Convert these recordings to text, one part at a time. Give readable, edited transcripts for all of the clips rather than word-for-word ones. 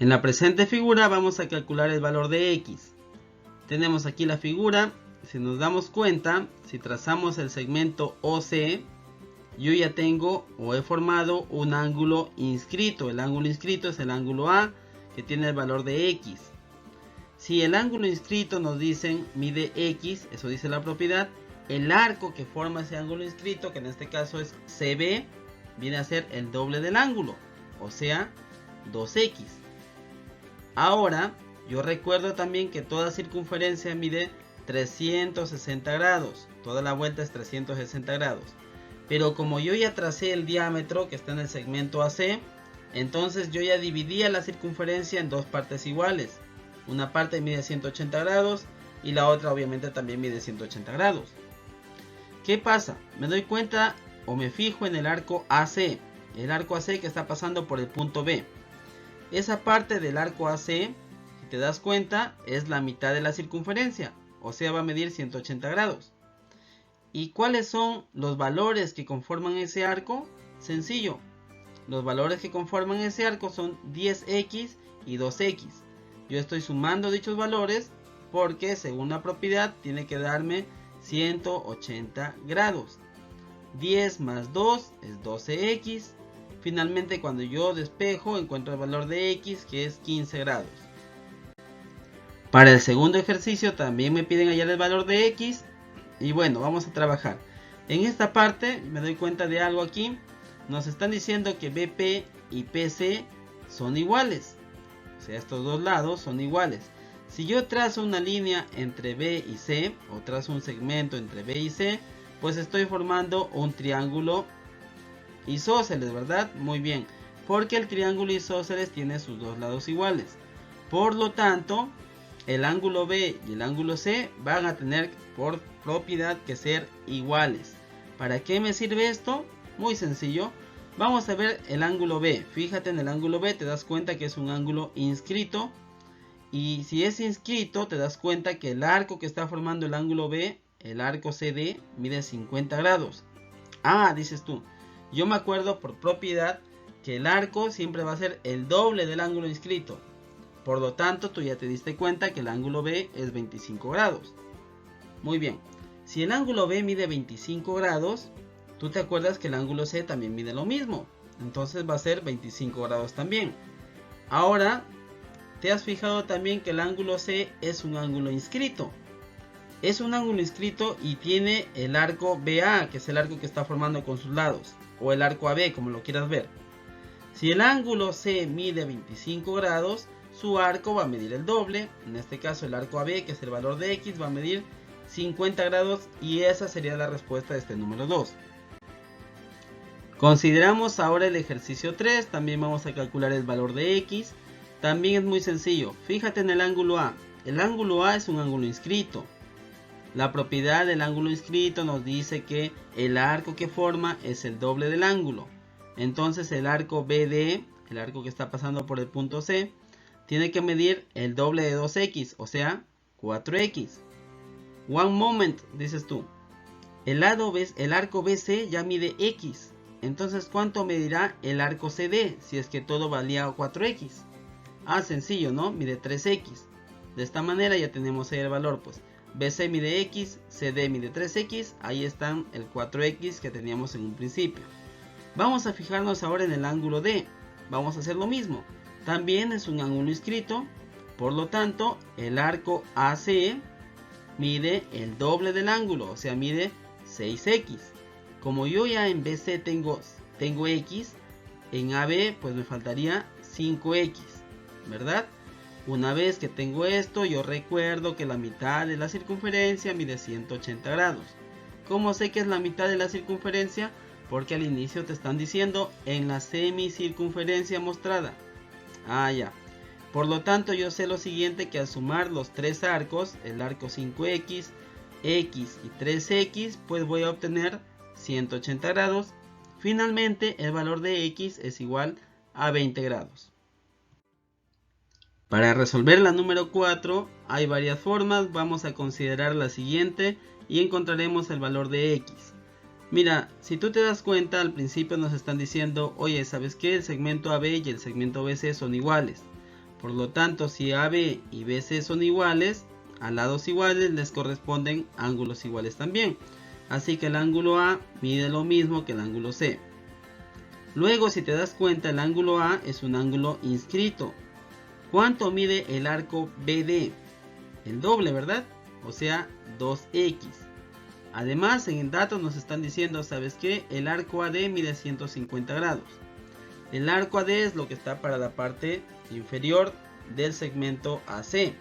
En la presente figura vamos a calcular el valor de x. Tenemos aquí la figura. Si nos damos cuenta, si trazamos el segmento OC, yo ya tengo o he formado un ángulo inscrito. El ángulo inscrito es el ángulo A, que tiene el valor de x. Si el ángulo inscrito nos dicen mide x, eso dice la propiedad, el arco que forma ese ángulo inscrito, que en este caso es CB, viene a ser el doble del ángulo, o sea, 2x. Ahora, yo recuerdo también que toda circunferencia mide 360 grados. Toda la vuelta es 360 grados. Pero como yo ya tracé el diámetro que está en el segmento AC, entonces yo ya dividía la circunferencia en dos partes iguales. Una parte mide 180 grados y la otra obviamente también mide 180 grados. ¿Qué pasa? Me doy cuenta o me fijo en el arco AC. El arco AC que está pasando por el punto B. Esa parte del arco AC, si te das cuenta, es la mitad de la circunferencia. O sea, va a medir 180 grados. ¿Y cuáles son los valores que conforman ese arco? Sencillo. Los valores que conforman ese arco son 10x y 2x. Yo estoy sumando dichos valores porque según la propiedad tiene que darme 180 grados. 10 más 2 es 12x. Finalmente, cuando yo despejo, encuentro el valor de x, que es 15 grados. Para el segundo ejercicio también me piden hallar el valor de x. Y bueno, vamos a trabajar. En esta parte me doy cuenta de algo aquí. Nos están diciendo que BP y PC son iguales. O sea, estos dos lados son iguales. Si yo trazo una línea entre B y C, o trazo un segmento entre B y C, pues estoy formando un triángulo isósceles, ¿verdad? Muy bien, porque el triángulo isósceles tiene sus dos lados iguales. Por lo tanto, el ángulo B y el ángulo C van a tener por propiedad que ser iguales. ¿Para qué me sirve esto? Muy sencillo. Vamos a ver el ángulo B. Fíjate en el ángulo B, te das cuenta que es un ángulo inscrito. Y si es inscrito, te das cuenta que el arco que está formando el ángulo B, el arco CD, mide 50 grados. Ah, dices tú. Yo me acuerdo por propiedad que el arco siempre va a ser el doble del ángulo inscrito. Por lo tanto, tú ya te diste cuenta que el ángulo B es 25 grados. Muy bien. Si el ángulo B mide 25 grados, tú te acuerdas que el ángulo C también mide lo mismo. Entonces va a ser 25 grados también. Ahora, ¿te has fijado también que el ángulo C es un ángulo inscrito? Es un ángulo inscrito y tiene el arco BA, que es el arco que está formando con sus lados. O el arco AB, como lo quieras ver. Si el ángulo C mide 25 grados, su arco va a medir el doble. En este caso el arco AB, que es el valor de X, va a medir 50 grados. Y esa sería la respuesta de este número 2. Consideramos ahora el ejercicio 3. También vamos a calcular el valor de X. También es muy sencillo. Fíjate en el ángulo A. El ángulo A es un ángulo inscrito. La propiedad del ángulo inscrito nos dice que el arco que forma es el doble del ángulo. Entonces el arco BD, el arco que está pasando por el punto C, tiene que medir el doble de 2x, o sea, 4x. One moment, dices tú. El arco BC ya mide x. Entonces, ¿cuánto medirá el arco CD si es que todo valía 4x? Ah, sencillo, ¿no? Mide 3x. De esta manera ya tenemos ahí el valor, pues. BC mide X, CD mide 3X, ahí están el 4X que teníamos en un principio. Vamos a fijarnos ahora en el ángulo D. Vamos a hacer lo mismo. También es un ángulo inscrito, por lo tanto el arco AC mide el doble del ángulo, o sea mide 6X. Como yo ya en BC tengo X, en AB pues me faltaría 5X, ¿verdad? Una vez que tengo esto, yo recuerdo que la mitad de la circunferencia mide 180 grados. ¿Cómo sé que es la mitad de la circunferencia? Porque al inicio te están diciendo en la semicircunferencia mostrada. Ah, ya. Por lo tanto, yo sé lo siguiente, que al sumar los tres arcos, el arco 5X, X y 3X, pues voy a obtener 180 grados. Finalmente, el valor de X es igual a 20 grados. Para resolver la número 4 hay varias formas. Vamos a considerar la siguiente y encontraremos el valor de X. Mira, si tú te das cuenta, al principio nos están diciendo, oye, ¿sabes qué? El segmento AB y el segmento BC son iguales. Por lo tanto, si AB y BC son iguales, a lados iguales les corresponden ángulos iguales también. Así que el ángulo A mide lo mismo que el ángulo C. Luego, si te das cuenta, el ángulo A es un ángulo inscrito. ¿Cuánto mide el arco BD? El doble, ¿verdad? O sea, 2x. Además, en el dato nos están diciendo, ¿sabes qué? El arco AD mide 150 grados. El arco AD es lo que está para la parte inferior del segmento AC.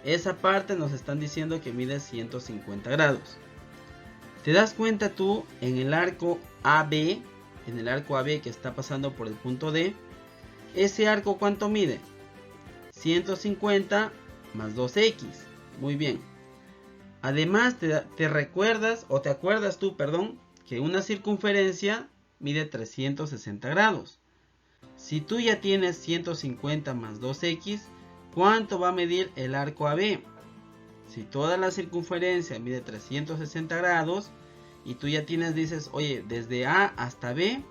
Esa parte nos están diciendo que mide 150 grados. ¿Te das cuenta tú en el arco AB? En el arco AB que está pasando por el punto D. ¿Ese arco cuánto mide? 150 más 2x. Muy bien. Además te recuerdas o te acuerdas tú, perdón, que una circunferencia mide 360 grados. Si tú ya tienes 150 más 2x, ¿cuánto va a medir el arco AB? Si toda la circunferencia mide 360 grados y tú ya tienes, dices, oye, desde A hasta B,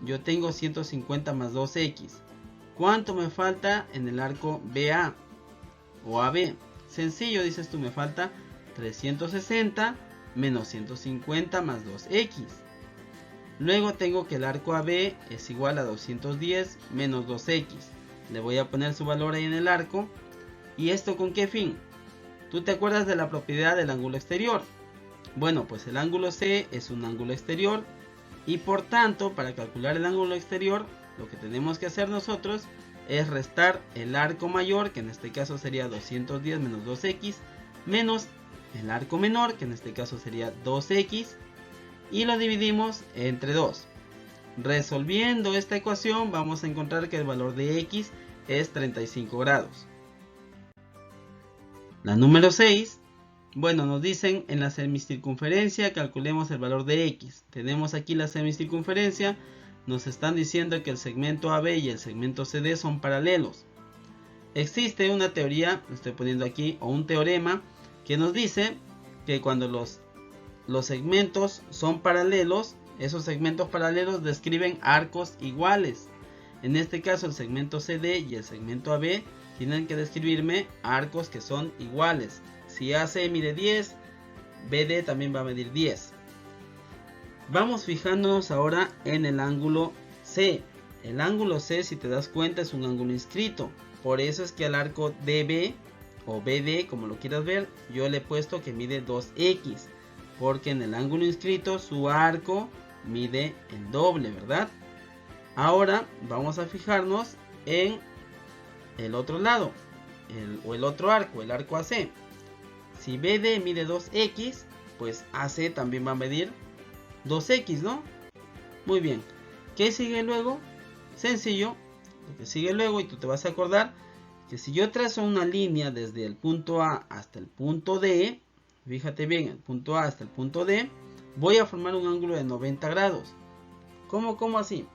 yo tengo 150 más 2x. ¿Cuánto me falta en el arco BA o AB? Sencillo, dices tú, me falta 360 menos 150 más 2x. Luego tengo que el arco AB es igual a 210 menos 2x. Le voy a poner su valor ahí en el arco. ¿Y esto con qué fin? ¿Tú te acuerdas de la propiedad del ángulo exterior? Bueno, pues el ángulo C es un ángulo exterior. Y por tanto, para calcular el ángulo exterior, lo que tenemos que hacer nosotros es restar el arco mayor, que en este caso sería 210 menos 2x, menos el arco menor, que en este caso sería 2x, y lo dividimos entre 2. Resolviendo esta ecuación vamos a encontrar que el valor de x es 35 grados. La número 6, bueno, nos dicen en la semicircunferencia calculemos el valor de x. Tenemos aquí la semicircunferencia, nos están diciendo que el segmento AB y el segmento CD son paralelos. Existe una teoría, lo estoy poniendo aquí, o un teorema que nos dice que cuando los segmentos son paralelos, esos segmentos paralelos describen arcos iguales. En este caso el segmento CD y el segmento AB tienen que describirme arcos que son iguales. Si AC mide 10, BD también va a medir 10. Vamos fijándonos ahora en el ángulo C. El ángulo C, si te das cuenta, es un ángulo inscrito. Por eso es que al arco DB o BD, como lo quieras ver, yo le he puesto que mide 2x. Porque en el ángulo inscrito su arco mide el doble, ¿verdad? Ahora vamos a fijarnos en el otro lado, el otro arco, el arco AC. Si BD mide 2x, pues AC también va a medir 2x, ¿no? Muy bien. ¿Qué sigue luego? Sencillo. Lo que sigue luego, y tú te vas a acordar, que si yo trazo una línea desde el punto A hasta el punto D, fíjate bien, el punto A hasta el punto D, voy a formar un ángulo de 90 grados. ¿Cómo así?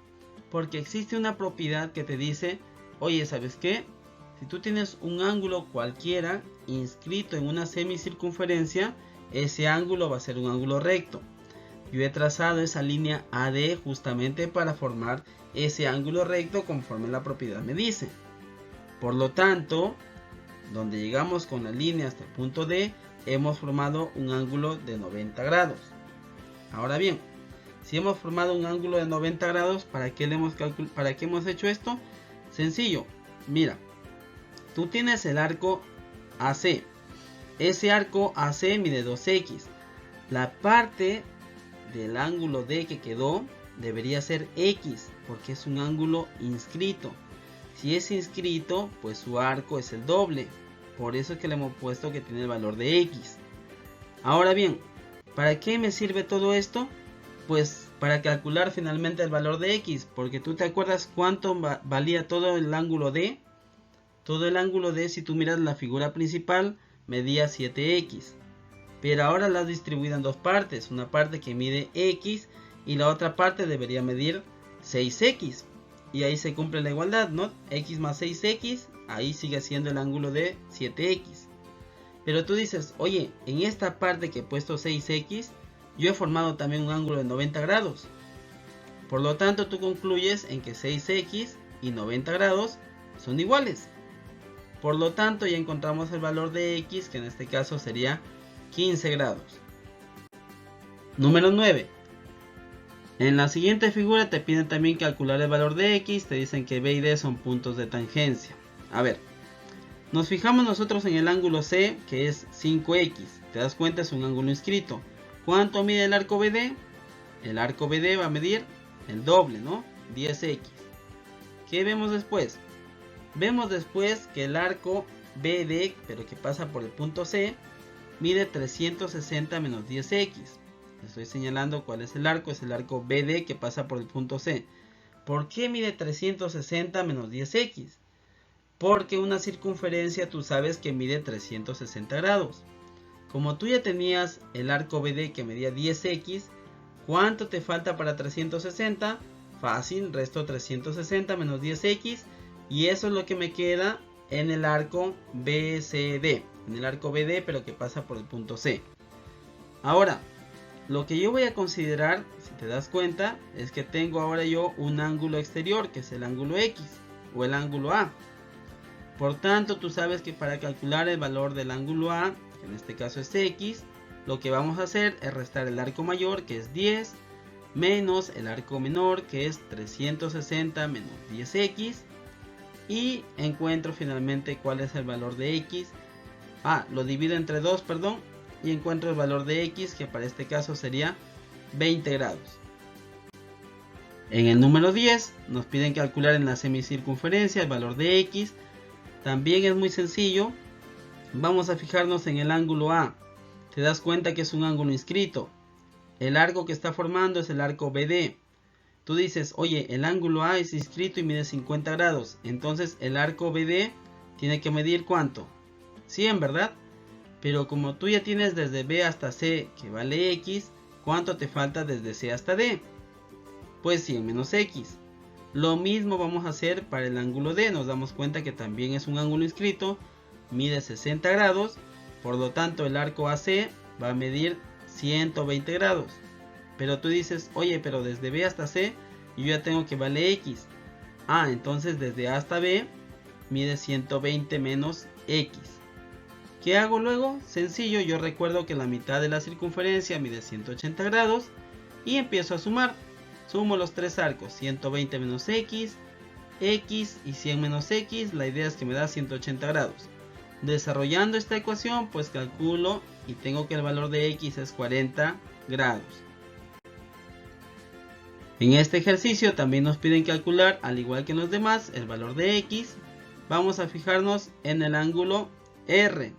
Porque existe una propiedad que te dice, oye, ¿sabes qué? Si tú tienes un ángulo cualquiera inscrito en una semicircunferencia, ese ángulo va a ser un ángulo recto. Yo he trazado esa línea AD justamente para formar ese ángulo recto conforme la propiedad me dice. Por lo tanto, donde llegamos con la línea hasta el punto D, hemos formado un ángulo de 90 grados. Ahora bien, si hemos formado un ángulo de 90 grados, ¿para qué hemos hecho esto? Sencillo, mira, tú tienes el arco AC. Ese arco AC mide 2x. La parte del ángulo D que quedó debería ser x, porque es un ángulo inscrito. Si es inscrito, pues su arco es el doble. Por eso es que le hemos puesto que tiene el valor de x. Ahora bien, ¿para qué me sirve todo esto? Pues para calcular finalmente el valor de x, porque tú te acuerdas cuánto valía todo el ángulo D. Todo el ángulo D, si tú miras la figura principal, medía 7x. Pero ahora la has distribuido en dos partes, una parte que mide x y la otra parte debería medir 6x. Y ahí se cumple la igualdad, ¿no? X más 6x, ahí sigue siendo el ángulo de 7x. Pero tú dices, oye, en esta parte que he puesto 6x, yo he formado también un ángulo de 90 grados. Por lo tanto, tú concluyes en que 6x y 90 grados son iguales. Por lo tanto ya encontramos el valor de X, que en este caso sería 15 grados. Número 9. En la siguiente figura te piden también calcular el valor de X, te dicen que B y D son puntos de tangencia. A ver, nos fijamos nosotros en el ángulo C, que es 5X, te das cuenta es un ángulo inscrito. ¿Cuánto mide el arco BD? El arco BD va a medir el doble, ¿no? 10X. ¿Qué vemos después? Vemos después que el arco BD, pero que pasa por el punto C, mide 360 menos 10X. Estoy señalando cuál es el arco BD que pasa por el punto C. ¿Por qué mide 360 menos 10X? Porque una circunferencia tú sabes que mide 360 grados. Como tú ya tenías el arco BD que medía 10X, ¿cuánto te falta para 360? Fácil, resto 360 menos 10X y eso es lo que me queda en el arco BCD, en el arco BD pero que pasa por el punto C. Ahora, lo que yo voy a considerar, si te das cuenta, es que tengo ahora yo un ángulo exterior que es el ángulo X o el ángulo A. Por tanto, tú sabes que para calcular el valor del ángulo A, que en este caso es X, lo que vamos a hacer es restar el arco mayor, que es 10, menos el arco menor, que es 360 menos 10X, y encuentro finalmente cuál es el valor de X. Lo divido entre 2, perdón, y encuentro el valor de X, que para este caso sería 20 grados. En el número 10 nos piden calcular en la semicircunferencia el valor de X. También es muy sencillo. Vamos a fijarnos en el ángulo A. Te das cuenta que es un ángulo inscrito. El arco que está formando es el arco BD. Tú dices, oye, el ángulo A es inscrito y mide 50 grados. Entonces el arco BD tiene que medir ¿cuánto? 100, ¿verdad? Pero como tú ya tienes desde B hasta C que vale X, ¿cuánto te falta desde C hasta D? Pues 100 menos X. Lo mismo vamos a hacer para el ángulo D. Nos damos cuenta que también es un ángulo inscrito, mide 60 grados. Por lo tanto el arco AC va a medir 120 grados. Pero tú dices, oye, pero desde B hasta C yo ya tengo que vale X. Entonces desde A hasta B mide 120 menos X. ¿Qué hago luego? Sencillo, yo recuerdo que la mitad de la circunferencia mide 180 grados y empiezo a sumar. Sumo los tres arcos, 120 menos X, X y 100 menos X, la idea es que me da 180 grados. Desarrollando esta ecuación, pues calculo y tengo que el valor de X es 40 grados. En este ejercicio también nos piden calcular, al igual que en los demás, el valor de X. Vamos a fijarnos en el ángulo R,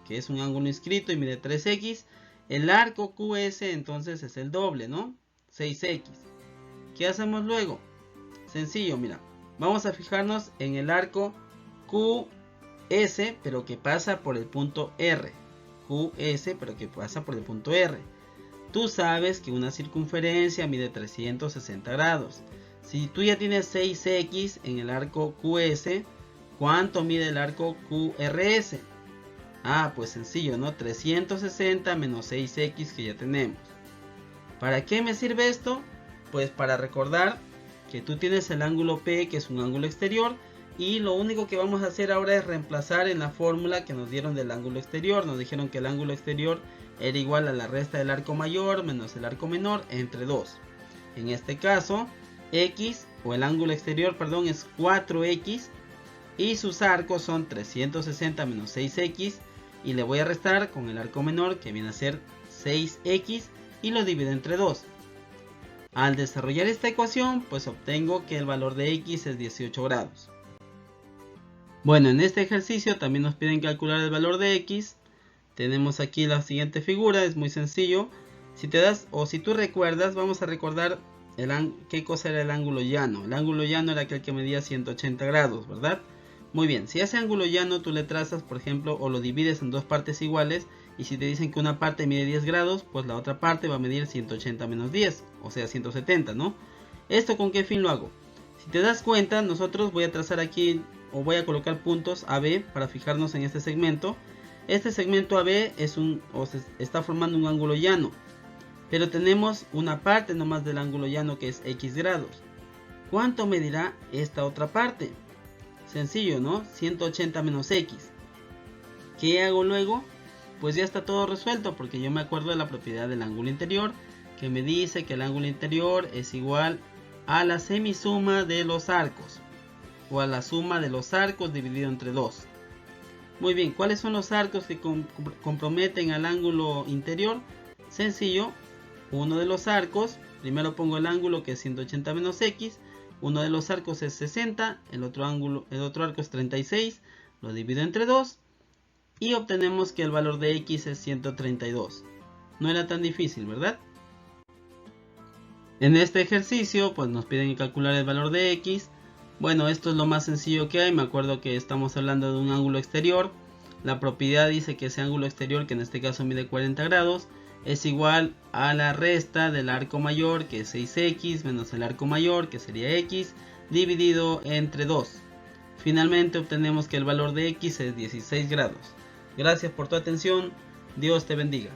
que es un ángulo inscrito y mide 3X. El arco QS entonces es el doble, ¿no? 6X. ¿Qué hacemos luego? Sencillo, mira. Vamos a fijarnos en el arco QS, pero que pasa por el punto R. QS, pero que pasa por el punto R. Tú sabes que una circunferencia mide 360 grados. Si tú ya tienes 6X en el arco QS, ¿cuánto mide el arco QRS? Pues sencillo, ¿no? 360 menos 6X que ya tenemos. ¿Para qué me sirve esto? Pues para recordar que tú tienes el ángulo P, que es un ángulo exterior, y lo único que vamos a hacer ahora es reemplazar en la fórmula que nos dieron del ángulo exterior. Nos dijeron que el ángulo exterior era igual a la resta del arco mayor menos el arco menor entre 2. En este caso, X, o el ángulo exterior, perdón, es 4X, y sus arcos son 360 menos 6X, y le voy a restar con el arco menor, que viene a ser 6X, y lo divido entre 2. Al desarrollar esta ecuación, pues obtengo que el valor de X es 18 grados. Bueno, en este ejercicio también nos piden calcular el valor de X. Tenemos aquí la siguiente figura, es muy sencillo. Si te das, o si tú recuerdas, vamos a recordar qué cosa era el ángulo llano. El ángulo llano era aquel que medía 180 grados, ¿verdad? Muy bien, si ese ángulo llano tú le trazas, por ejemplo, o lo divides en dos partes iguales, y si te dicen que una parte mide 10 grados, pues la otra parte va a medir 180 menos 10, o sea 170, ¿no? ¿Esto con qué fin lo hago? Si te das cuenta, nosotros voy a trazar aquí, o voy a colocar puntos AB para fijarnos en este segmento. Este segmento AB está formando un ángulo llano, pero tenemos una parte nomás del ángulo llano que es X grados. ¿Cuánto medirá esta otra parte? Sencillo, ¿no? 180 menos x. ¿Qué hago luego? Pues ya está todo resuelto, porque yo me acuerdo de la propiedad del ángulo interior, que me dice que el ángulo interior es igual a la semisuma de los arcos, o a la suma de los arcos dividido entre 2. Muy bien, ¿cuáles son los arcos que comprometen al ángulo interior? Sencillo, uno de los arcos, primero pongo el ángulo que es 180 menos x, uno de los arcos es 60, el otro arco es 36, lo divido entre 2 y obtenemos que el valor de x es 132. No era tan difícil, ¿verdad? En este ejercicio pues nos piden calcular el valor de x. Bueno, esto es lo más sencillo que hay. Me acuerdo que estamos hablando de un ángulo exterior. La propiedad dice que ese ángulo exterior, que en este caso mide 40 grados, es igual a la resta del arco mayor, que es 6x, menos el arco mayor, que sería x, dividido entre 2. Finalmente obtenemos que el valor de x es 16 grados. Gracias por tu atención. Dios te bendiga.